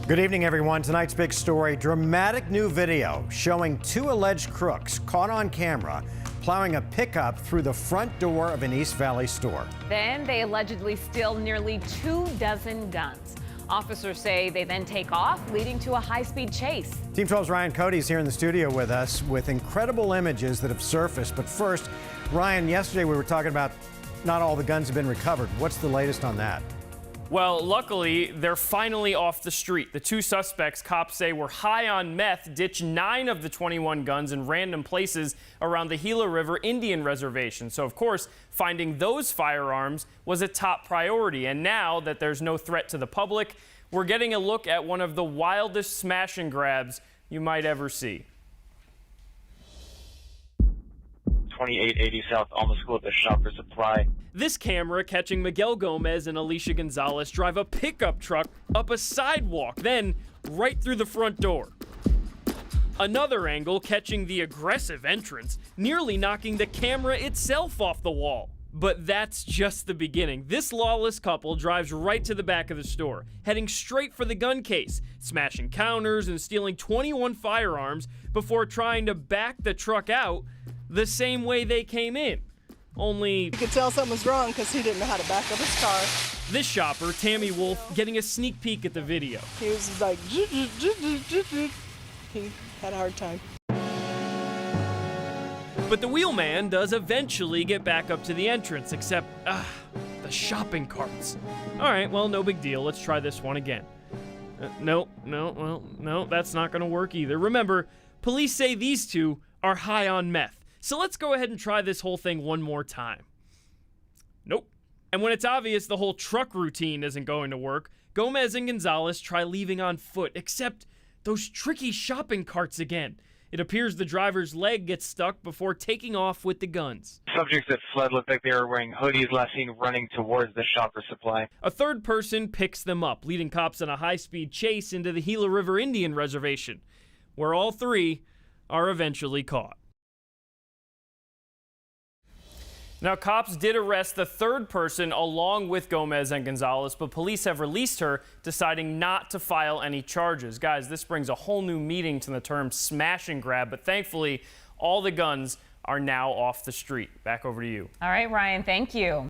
Good evening, everyone. Tonight's big story, dramatic new video showing two alleged crooks caught on camera plowing a pickup through the front door of an East Valley store. Then they allegedly steal nearly 24 guns. Officers say they then take off, leading to a high-speed chase. Team 12's Ryan Cody is here in the studio with us with incredible images that have surfaced. But first, Ryan, yesterday we were talking about not all the guns have been recovered. What's the latest on that? Well, luckily, they're finally off the street. The two suspects, cops say, were high on meth, ditched 9 of the 21 guns in random places around the Gila River Indian Reservation. So, of course, finding those firearms was a top priority. And now that there's no threat to the public, we're getting a look at one of the wildest smash and grabs you might ever see. 2880 South Alma School at the Shopper Supply. This camera catching Miguel Gomez and Alicia Gonzalez drive a pickup truck up a sidewalk, then right through the front door. Another angle catching the aggressive entrance, nearly knocking the camera itself off the wall. But that's just the beginning. This lawless couple drives right to the back of the store, heading straight for the gun case, smashing counters and stealing 21 firearms before trying to back the truck out the same way they came in. Only you could tell something was wrong because he didn't know how to back up his car. This shopper, Tammy Wolf, getting a sneak peek at the video. He was like, he had a hard time. But the wheelman does eventually get back up to the entrance, except, the shopping carts. All right, well, no big deal. Let's try this one again. No, that's not gonna work either. Remember, police say these two are high on meth. So let's go ahead and try this whole thing one more time. Nope. And when it's obvious the whole truck routine isn't going to work, Gomez and Gonzalez try leaving on foot, except those tricky shopping carts again. It appears the driver's leg gets stuck before taking off with the guns. Subjects that fled looked like they were wearing hoodies, last seen running towards the Shopper Supply. A third person picks them up, leading cops on a high-speed chase into the Gila River Indian Reservation, where all three are eventually caught. Now, cops did arrest the third person along with Gomez and Gonzalez, but police have released her, deciding not to file any charges. Guys, this brings a whole new meaning to the term smash and grab, but thankfully, all the guns are now off the street. Back over to you. All right, Ryan, thank you.